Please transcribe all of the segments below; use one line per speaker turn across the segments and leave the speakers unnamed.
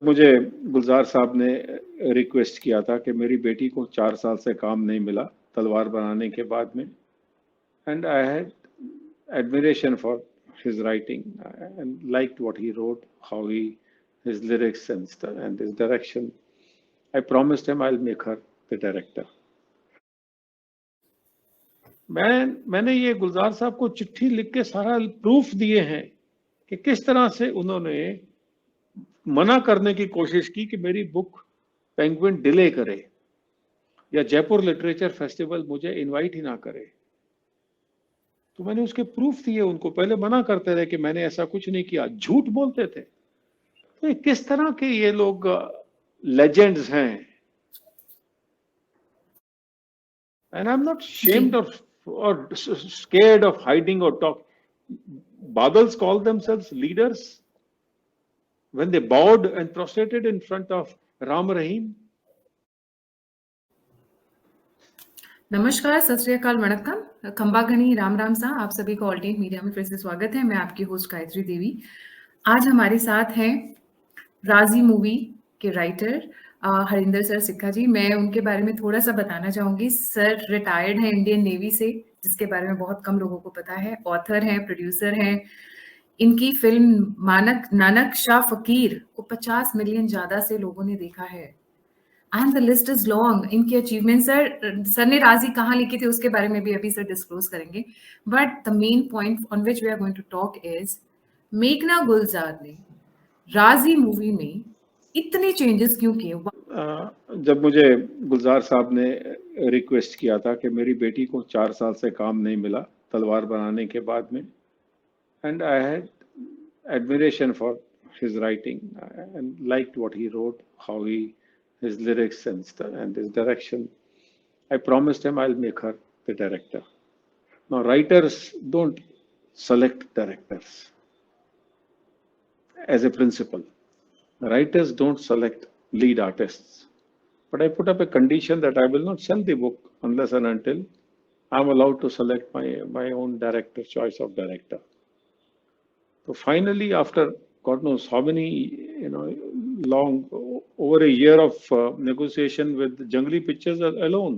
मुझे गुलजार साहब ने रिक्वेस्ट किया था कि मेरी बेटी को 4 साल से काम नहीं मिला तलवार बनाने के बाद में, and I had admiration for his writing and liked what he wrote, how he his lyrics and his direction. I promised him I'll make her the director. मैंने ये गुलजार साहब को चिट्ठी लिख के सारा प्रूफ दिए हैं कि किस तरह से उन्होंने मना करने की कोशिश की कि मेरी बुक पेंगुइन डिले करे या जयपुर लिटरेचर फेस्टिवल मुझे इनवाइट ही ना करे। तो मैंने उसके प्रूफ दिए उनको। पहले मना करते रहे कि मैंने ऐसा कुछ नहीं किया, झूठ बोलते थे। तो किस तरह के ये लोग लेजेंड्स हैं। And I am not shamed or scared of hiding or talk. Badals call themselves leaders when they bowed and prostrated in front of Ram Rahim.
नमस्कार, सत श्री अकाल, वणक्कम, खंबागनी, राम राम सा। आप सभी को ऑल्टरनेट मीडिया में फिर से स्वागत है। मैं आपकी होस्ट गायत्री देवी। आज हमारे साथ हैं राजी मूवी के राइटर हरिंदर सर सिक्का जी। मैं उनके बारे में थोड़ा सा बताना चाहूंगी। सर रिटायर्ड हैं इंडियन नेवी से, जिसके बारे में बहुत कम लोगों को पता है। ऑथर हैं, प्रोड्यूसर हैं। इनकी फिल्म नानक शाह फकीर को 50 मिलियन ज्यादा से लोगों ने देखा है। And the list is long. इनकी अचीवमेंट सर ने राजी कहाँ लिखी थी उसके बारे में भी अभी सर डिस्क्लोज करेंगे। But the main point on which we are going to talk is मेघना गुलजार ने राजी मूवी में इतने चेंजेस क्यों किए।
जब मुझे गुलजार साहब ने रिक्वेस्ट किया था कि मेरी बेटी को 4 साल से काम नहीं मिला तलवार बनाने के बाद में, and I had admiration for his writing and liked what he wrote, how he his lyrics and his direction. I promised him I'll make her the director. Now, writers don't select directors as a principle. Writers don't select lead artists. But I put up a condition that I will not sell the book unless and until I'm allowed to select my own director, choice of director. So finally, after God knows how many, long, over a year of negotiation with Jungli Pictures alone,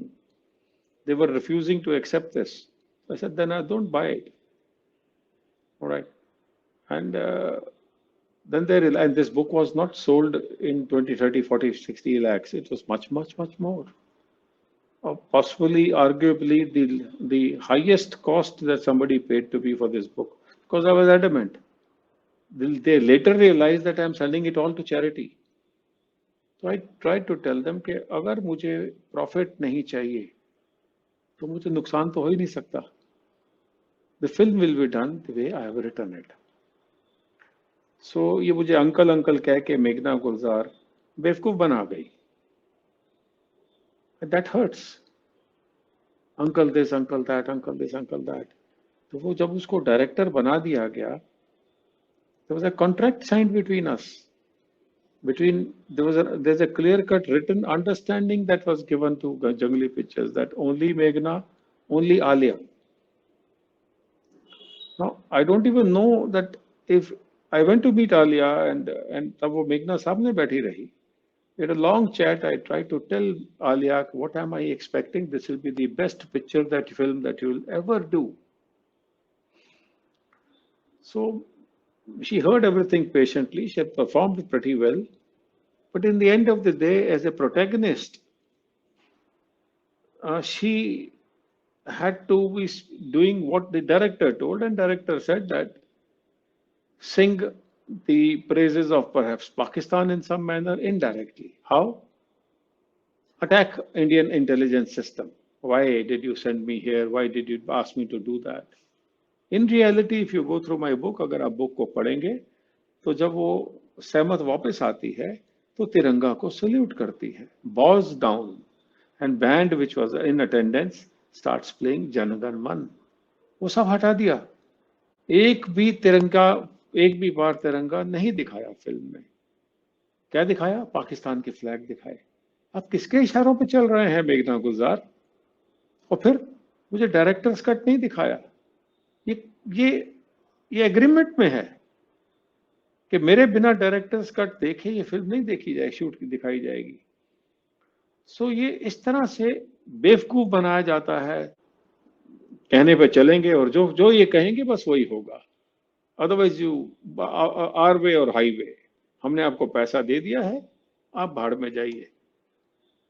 they were refusing to accept this. I said, then I don't buy it. All right. And then they realized, and this book was not sold in 20, 30, 40, 60 lakhs. It was much, much, much more. Possibly, arguably, the highest cost that somebody paid to be for this book, because I was adamant. They later realized that I am selling it all to charity. So I tried to tell them कि अगर मुझे profit नहीं चाहिए तो मुझे नुकसान तो हो ही नहीं सकता. The film will be done the way I have written it. So ये मुझे अंकल कह के मेघना गुलजार बेवकूफ बना गई. That hurts. Uncle this, uncle that, uncle this, uncle that. तो वो जब उसको डायरेक्टर बना दिया गया, there was a contract signed between us. There's a clear-cut written understanding that was given to Jungli Pictures that only Meghna, only Alia. Now I don't even know that if I went to meet Alia and तब वो मेघना सामने बैठी रही. We had a long chat. I tried to tell Alia what am I expecting. This will be the best picture film that you will ever do. So she heard everything patiently. She had performed pretty well. But in the end of the day, as a protagonist, she had to be doing what the director told, and director said that sing the praises of perhaps Pakistan in some manner indirectly. How? Attack Indian intelligence system. Why did you send me here? Why did you ask me to do that? In reality, if you go through my book, अगर आप book को पढ़ेंगे तो जब वो सहमत वापस आती है तो तिरंगा को सल्यूट करती है. Bows down and band which was in attendance starts playing जनगण मन. वो सब हटा दिया. एक भी बार तिरंगा नहीं दिखाया फिल्म में. क्या दिखाया? पाकिस्तान की फ्लैग दिखाए. आप किसके इशारों पे चल रहे हैं मेघना गुलजार? और फिर मुझे डायरेक्टर्स कट नहीं दिखाया. ये एग्रीमेंट में है. कि मेरे बिना डायरेक्टर्स कट देखे ये फिल्म नहीं देखी जाए, शूट की दिखाई जाएगी। सो ये इस तरह से बेवकूफ बनाया जाता है, कहने पे चलेंगे और जो जो ये कहेंगे बस वही होगा। अदरवाइज यू आर वे और हाईवे, हमने आपको पैसा दे दिया है, आप भाड़ में जाइए।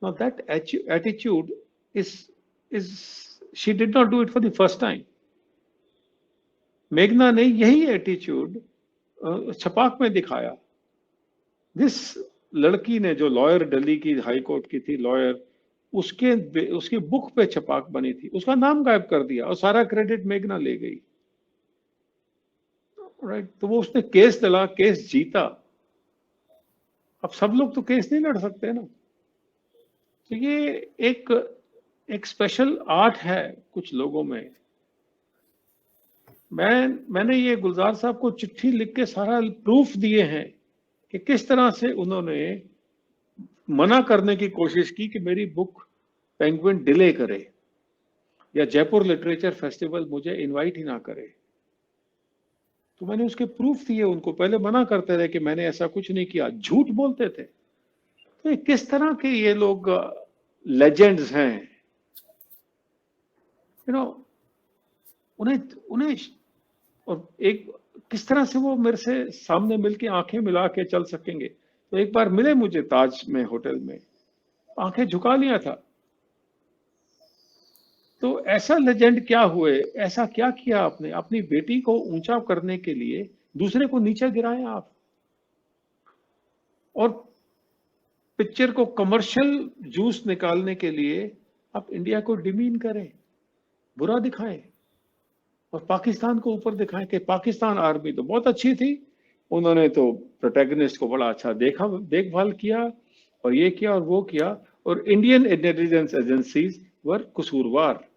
Now that attitude is she did not do it for the first time. मेघना ने यही एटीट्यूड छपाक में दिखाया। जिस लड़की ने, जो लॉयर दिल्ली की हाई कोर्ट की थी लॉयर, उसकी बुक पे छपाक बनी थी, उसका नाम गायब कर दिया और सारा क्रेडिट मेघना ले गई। राइट, तो वो उसने केस डला, केस जीता। अब सब लोग तो केस नहीं लड़ सकते ना। तो ये एक स्पेशल आर्ट है कुछ लोगों में। मैंने ये गुलजार साहब को चिट्ठी लिख के सारा प्रूफ दिए हैं कि किस तरह से उन्होंने मना करने की कोशिश की कि मेरी बुक पेंगुइन डिले करे या जयपुर लिटरेचर फेस्टिवल मुझे इनवाइट ही ना करे। तो मैंने उसके प्रूफ दिए उनको। पहले मना करते रहे कि मैंने ऐसा कुछ नहीं किया, झूठ बोलते थे। तो किस तरह के ये लोग लेजेंड्स हैं, यू नो, उन्हें और एक किस तरह से वो मेरे से सामने मिलके आंखें मिला के चल सकेंगे। तो एक बार मिले मुझे ताज में होटल में, आंखें झुका लिया था। तो ऐसा लेजेंड क्या हुए, ऐसा क्या किया आपने? अपनी बेटी को ऊंचा करने के लिए दूसरे को नीचे गिराएं आप, और पिक्चर को कमर्शियल जूस निकालने के लिए आप इंडिया को डिमीन करें, बुरा दिखाएं और पाकिस्तान को ऊपर दिखाएं कि पाकिस्तान आर्मी तो बहुत अच्छी थी, उन्होंने तो प्रोटैगनिस्ट को बड़ा अच्छा देखभाल किया और ये किया और वो किया, और इंडियन इंटेलिजेंस एजेंसीज वर कसूरवार।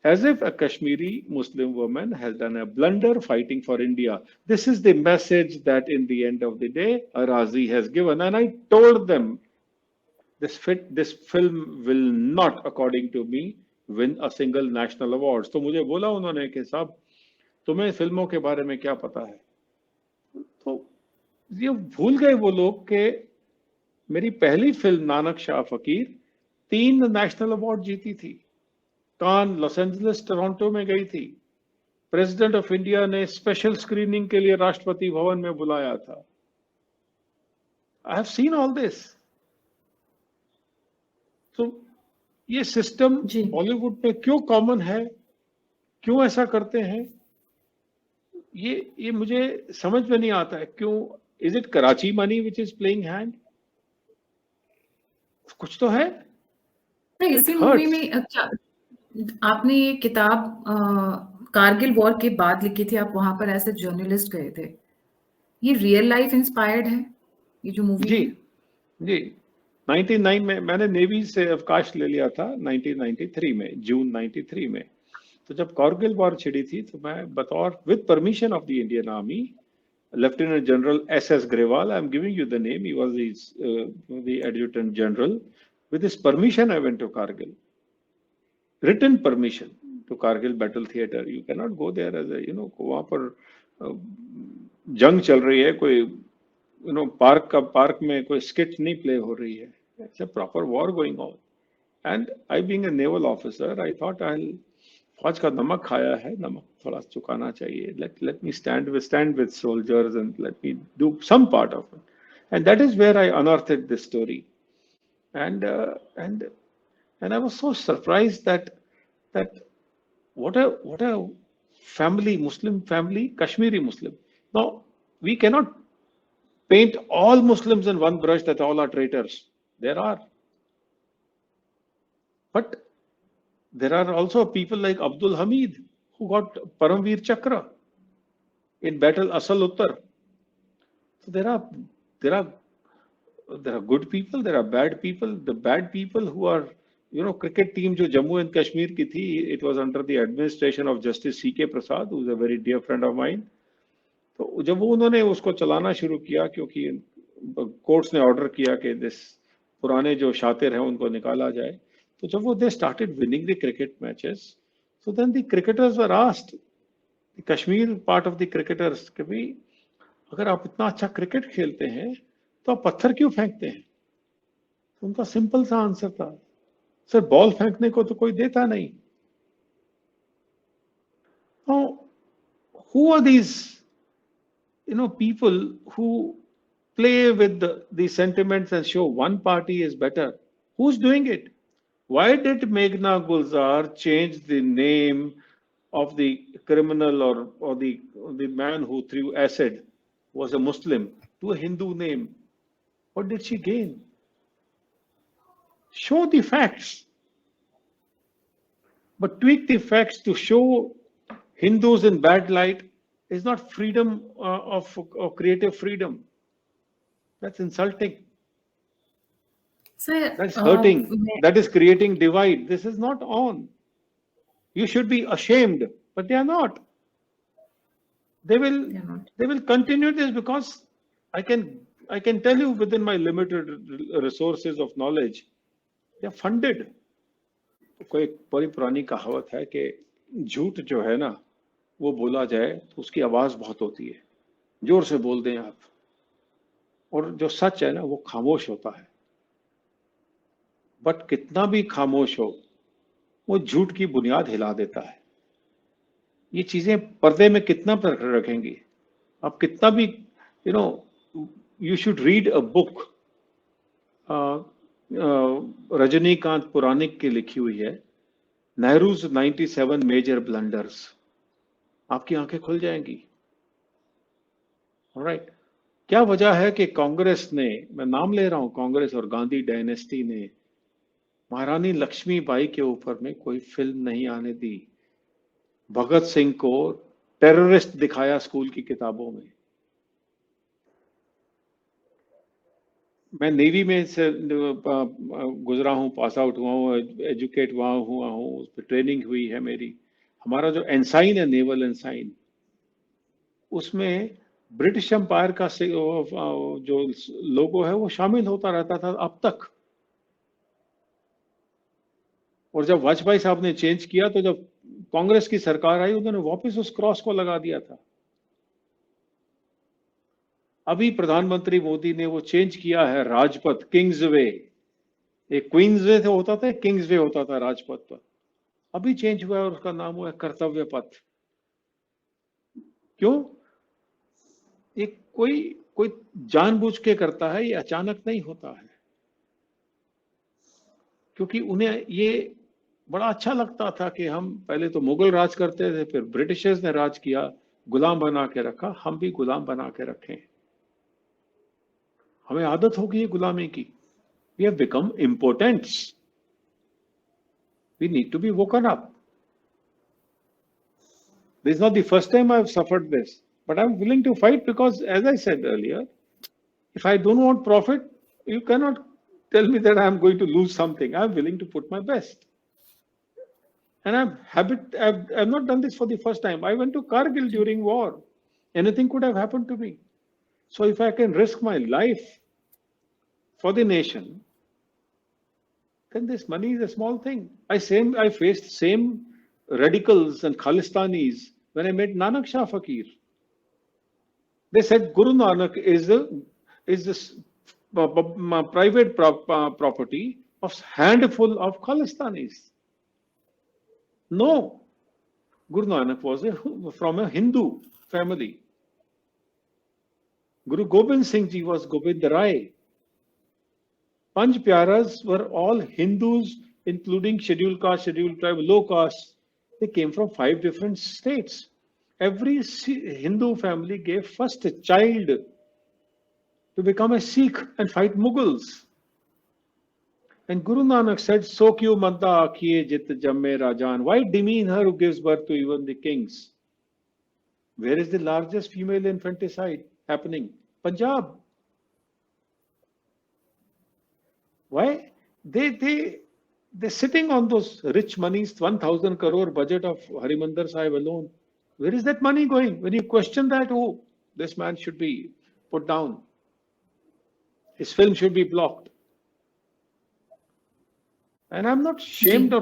As if a Kashmiri Muslim woman has done a blunder fighting for India. This is the message that in the end of the day, Arazi has given. And I told them, this film will not, according to me, win a single national award. तो मुझे बोला उन्होंने कि साहब तुम्हें फिल्मों के बारे में क्या पता है? तो ये भूल गए वो लोग कि मेरी पहली फिल्म नानक शाह फकीर 3 नेशनल अवार्ड जीती थी, कान, लॉस एंजलिस, टोरंटो में गई थी। प्रेसिडेंट ऑफ इंडिया ने स्पेशल स्क्रीनिंग के लिए राष्ट्रपति भवन में बुलाया था। I have seen all this. तो ये सिस्टम बॉलीवुड में क्यों कॉमन है, क्यों ऐसा करते हैं, ये मुझे समझ में नहीं आता है। क्यों? Is it Karachi money which is playing hand? कुछ तो है।
इसी मूवी में क्या आपने ये किताब कारगिल वॉर के बाद लिखी थी, आप वहां पर ऐसे जर्नलिस्ट गए थे, ये रियल लाइफ इंस्पायर्ड है ये जो मूवी?
जी 99 में मैंने नेवी से अवकाश ले लिया था, 1993 में, जून 93 में। तो जब कारगिल वॉर छिड़ी थी तो मैं बतौर, with permission of the Indian Army, lieutenant general SS Grewal, I am giving you the name, he was the adjutant general, with his permission I went to Kargil, written permission to Kargil battle theater. You cannot go there as a, वहां पर जंग चल रही है, कोई park में कोई skit नहीं प्ले हो रही है, it's a proper war going on. And I being a naval officer, I thought फौज का नमक खाया है, नमक थोड़ा चुकाना चाहिए, let me stand with soldiers and let me do some part of it. And that is where I unearthed this story. And I was so surprised that what a family, Muslim family, Kashmiri Muslim. Now, we cannot paint all Muslims in one brush that all are traitors. There are. But there are also people like Abdul Hamid who got Paramveer Chakra in Battle Asal Uttar. So there are good people, there are bad people. The bad people who are, cricket team जो Jammu and Kashmir की थी, it was under the administration of Justice C.K. Prasad, who is a very dear friend of mine. तो जब उन्होंने उसको चलाना शुरू किया, क्योंकि कोर्ट्स ने ऑर्डर किया कि पुराने जो शातिर हैं उनको निकाला जाए, तो जब वो they started winning the cricket matches, so then the cricketers were asked, the Kashmir part of the cricketers, कि भाई अगर आप इतना अच्छा क्रिकेट खेलते हैं तो आप पत्थर क्यों फेंकते हैं? उनका सिंपल सा आंसर था, सर बॉल फेंकने को तो कोई देता नहीं. Now, who are these, people who play with the sentiments and show one party is better? Who's doing it? Why did Meghna Gulzar change the name of the criminal or the man who threw acid was a Muslim to a Hindu name? What did she gain? Show the facts, but tweak the facts to show Hindus in bad light is not freedom of creative freedom. That's insulting.
Sir,
That's hurting. That is creating divide. This is not on. You should be ashamed, but they are not. They will continue this because I can tell you within my limited resources of knowledge, they are funded. कोई बड़ी पुरानी कहावत है कि झूठ जो है ना वो बोला जाए तो उसकी आवाज बहुत होती है, जोर से बोल दें आप, और जो सच है ना वो खामोश होता है. बट कितना भी खामोश हो वो झूठ की बुनियाद हिला देता है. ये चीजें पर्दे में कितना रखेंगी आप, कितना भी you should read a book. Rajinikanth पुराणिक की लिखी हुई है, नेहरूज 97 मेजर ब्लंडर्स. आपकी आंखें खुल जाएंगी. ऑलराइट. क्या वजह है कि कांग्रेस ने, मैं नाम ले रहा हूं, कांग्रेस और गांधी डायनेस्टी ने महारानी लक्ष्मीबाई के ऊपर में कोई फिल्म नहीं आने दी? भगत सिंह को टेररिस्ट दिखाया स्कूल की किताबों में. मैं नेवी में से गुजरा हूँ, पास आउट हुआ हूँ, एजुकेट हुआ हूँ, उस पर ट्रेनिंग हुई है मेरी. हमारा जो एनसाइन है, नेवल एनसाइन, उसमें ब्रिटिश एम्पायर का जो लोगो है वो शामिल होता रहता था अब तक. और जब वाजपेयी साहब ने चेंज किया तो जब कांग्रेस की सरकार आई उन्होंने वापस उस क्रॉस को लगा दिया था. अभी प्रधानमंत्री मोदी ने वो चेंज किया है, राजपथ, किंग्स वे. एक क्वींस वे होता था, किंग्स वे होता था राजपथ पर. अभी चेंज हुआ है और उसका नाम हुआ है कर्तव्य पथ. क्यों? ये कोई जानबूझ के करता है, ये अचानक नहीं होता है. क्योंकि उन्हें ये बड़ा अच्छा लगता था कि हम पहले तो मुगल राज करते थे, फिर ब्रिटिशर्स ने राज किया, गुलाम बना के रखा, हम भी गुलाम बना के रखें. हमें आदत हो गई गुलामी की. We have become impotents. We need to be woken up. This is not the first time I have suffered this, but I am willing to fight because, as I said earlier, if I don't want profit, you cannot tell me that I am going to lose something. I am willing to put my best. And I've not done this for the first time. I went to Kargil during war. Anything could have happened to me. So if I can risk my life for the nation, then this money is a small thing. I faced same radicals and Khalistanis when I met Nanak Shah Fakir. They said Guru Nanak is this private property of handful of Khalistanis. No, Guru Nanak was from a Hindu family. Guru Gobind Singh Ji was Gobind Rai. Panch Pyaras were all Hindus, including scheduled caste, scheduled tribe, low caste. They came from 5 different states. Every Hindu family gave first a child to become a Sikh and fight Mughals. And Guru Nanak said, "So kyu manta akhiye jit jamme rajan." Why demean her who gives birth to even the kings? Where is the largest female infanticide happening? Punjab. Why? They're sitting on those rich monies, 1,000 crore budget of Harimandir Sahib alone. Where is that money going? When you question that, oh, this man should be put down. His film should be blocked. And I'm not ashamed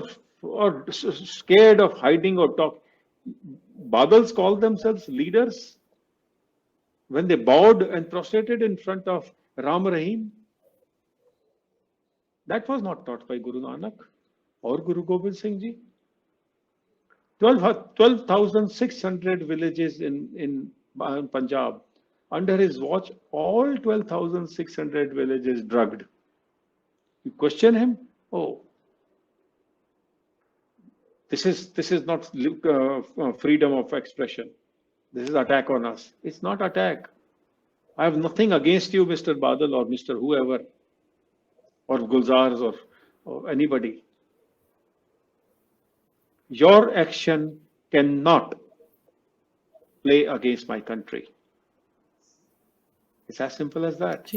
or scared of hiding or talk. Badals call themselves leaders. when they bowed and prostrated in front of Ram Rahim, that was not taught by Guru Nanak or Guru Gobind Singh Ji. 12,600 villages in Punjab. Under his watch, all 12,600 villages drugged. You question him? Oh, this is not freedom of expression. This is attack on us. It's not attack. I have nothing against you, Mr. Badal or Mr. whoever, or Gulzars or anybody. Your action cannot play against my country. It's as simple as that.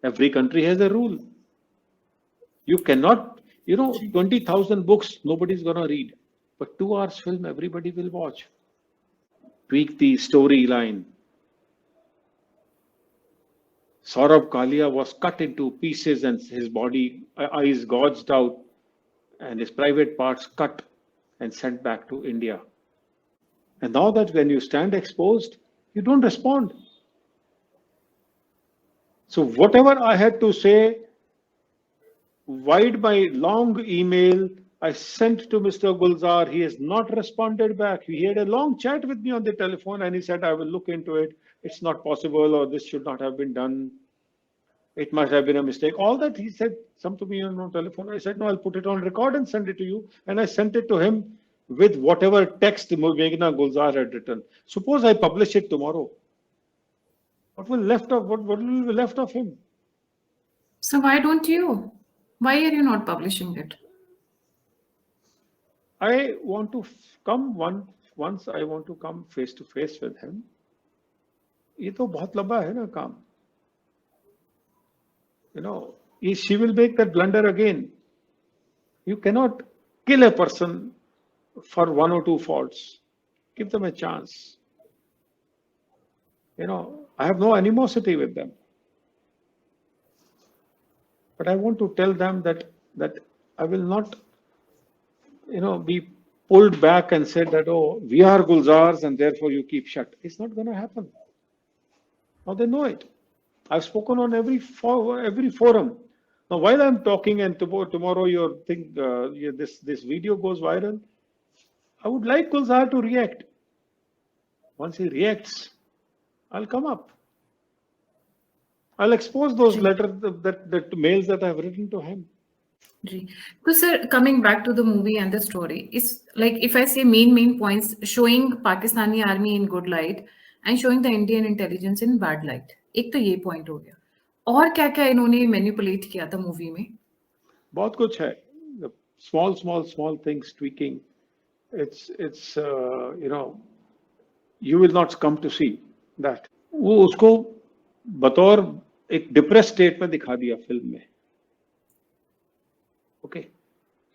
Every country has a rule. You cannot, 20,000 books, nobody's going to read. But 2 hours film, everybody will watch. Tweak the storyline. Saurabh Kalia was cut into pieces and his body, eyes gouged out, and his private parts cut and sent back to India. And now that when you stand exposed, you don't respond. So whatever I had to say, via my long email, I sent to Mr. Gulzar. He has not responded back. He had a long chat with me on the telephone and he said, I will look into it. It's not possible, or this should not have been done. It must have been a mistake. All that he said, some to me on the telephone. I said, no, I'll put it on record and send it to you. And I sent it to him with whatever text Meghna Gulzar had written. Suppose I publish it tomorrow. What will be left of him?
So why don't you? Why are you not publishing it?
I want to come once I want to come face to face with him. ये तो बहुत लंबा है ना काम. She will make that blunder again. You cannot kill a person for 1 or 2 faults. Give them a chance. I have no animosity with them. But I want to tell them that I will not, be pulled back and said that, oh, we are Gulzars and therefore you keep shut. It's not going to happen. Now they know it. I've spoken on every forum. Now, while I'm talking and tomorrow your thing, this video goes viral, I would like Gulzar to react. Once he reacts, I'll come up. I'll expose those letters, that mails that I've written to him.
So, sir, coming back to the movie and the story, it's like if I say main points, showing Pakistani army in good light and showing the Indian intelligence in bad light. एक तो ये point हो गया. और क्या इन्होंने manipulate किया था movie में?
बहुत कुछ है. Small things tweaking. It's you will not come to see that. वो उसको बतौर एक depressed state में दिखा दिया फिल्म में. ओके,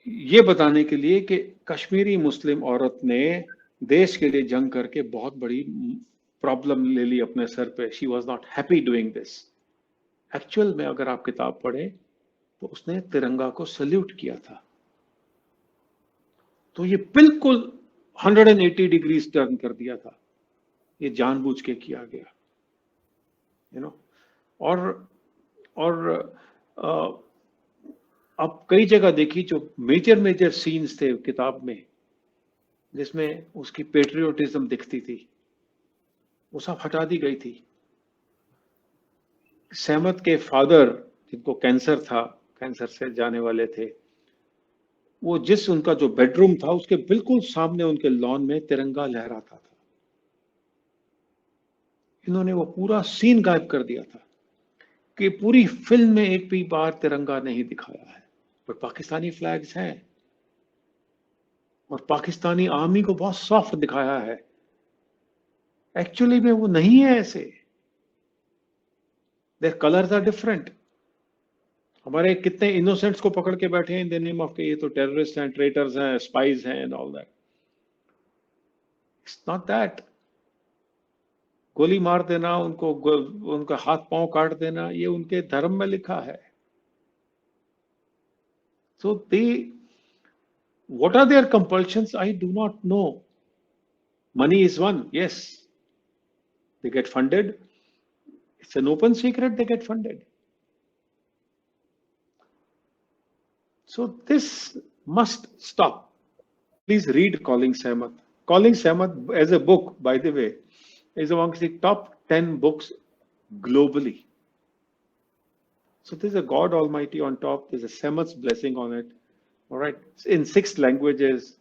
ये बताने के लिए कि कश्मीरी मुस्लिम औरत ने देश के लिए जंग करके बहुत बड़ी प्रॉब्लम ले ली अपने सर पे. She was not happy doing this. Actual में अगर आप किताब पढ़े तो उसने तिरंगा को सल्यूट किया था. तो ये बिल्कुल 180 डिग्रीज टर्न कर दिया था. ये जानबूझ के किया गया, और अब कई जगह देखी जो मेजर सीन्स थे किताब में जिसमें उसकी पेट्रियोटिज्म दिखती थी, वो सब हटा दी गई थी. सहमत के फादर, जिनको कैंसर था, कैंसर से जाने वाले थे, वो उनका जो बेडरूम था उसके बिल्कुल सामने उनके लॉन में तिरंगा लहराता था. इन्होंने वो पूरा सीन गायब कर दिया था कि पूरी फिल्म में एक भी बार तिरंगा नहीं दिखाया है. पर पाकिस्तानी फ्लैग्स हैं और पाकिस्तानी आर्मी को बहुत सॉफ्ट दिखाया है. एक्चुअली में वो नहीं है ऐसे. Their colours are different. हमारे कितने इनोसेंट्स को पकड़ के बैठे हैं इन द नेम ऑफ के ये तो टेररिस्ट हैं, ट्रेटर्स हैं, स्पाइज हैं and all that. It's not that. गोली मार देना, उनका हाथ पांव काट देना, ये उनके धर्म में लिखा है. So what are their compulsions? I do not know. Money is one, yes. They get funded. It's an open secret they get funded. So this must stop. Please read Calling Sehmat. Calling Sehmat as a book, by the way, is amongst the top 10 books globally. So there's a God Almighty on top. There's a Sehmat's blessing on it. All right. In 6 languages,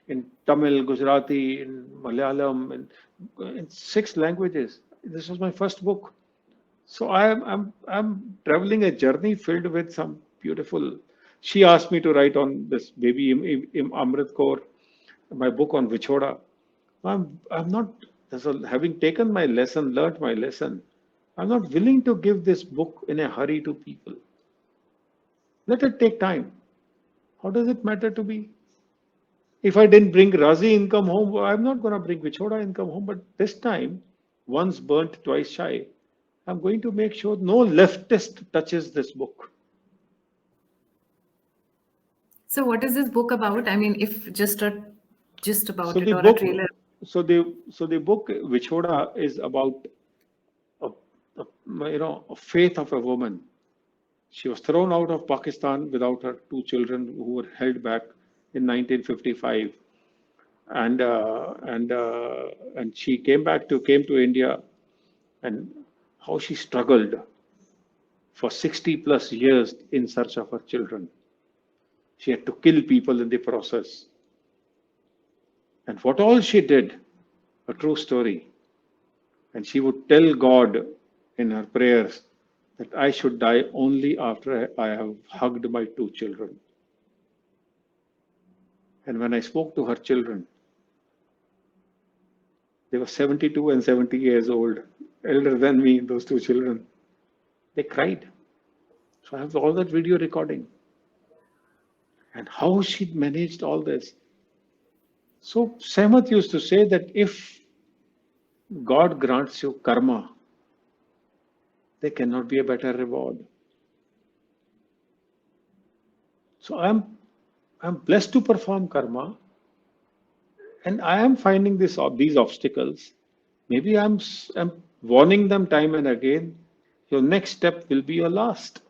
in Tamil, Gujarati, in Malayalam, in 6 languages. This was my first book. So I'm traveling a journey filled with some beautiful. She asked me to write on this baby Amrit Kaur, my book on Vichoda. I'm not, so having taken my lesson, learnt my lesson, I'm not willing to give this book in a hurry to people. Let it take time. How does it matter to me? If I didn't bring Razi income home, I'm not going to bring Vichoda income home. But this time, once burnt, twice shy, I'm going to make sure no leftist touches this book.
So what is this book about? I mean, if just about
So
it
the
or a
book,
trailer.
so the book Vichoda is about a faith of a woman. She was thrown out of Pakistan without her 2 children who were held back in 1955, and she came to India, and how she struggled for 60 plus years in search of her children. She had to kill people in the process. And what all she did, a true story. And she would tell God in her prayers that I should die only after I have hugged my 2 children. And when I spoke to her children, they were 72 and 70 years old, elder than me, those 2 children. They cried. So I have all that video recording. And how she managed all this. So Sehmat used to say that if God grants you karma, there cannot be a better reward. So I'm blessed to perform karma, and I am finding these obstacles. Maybe I'm warning them time and again. Your next step will be your last.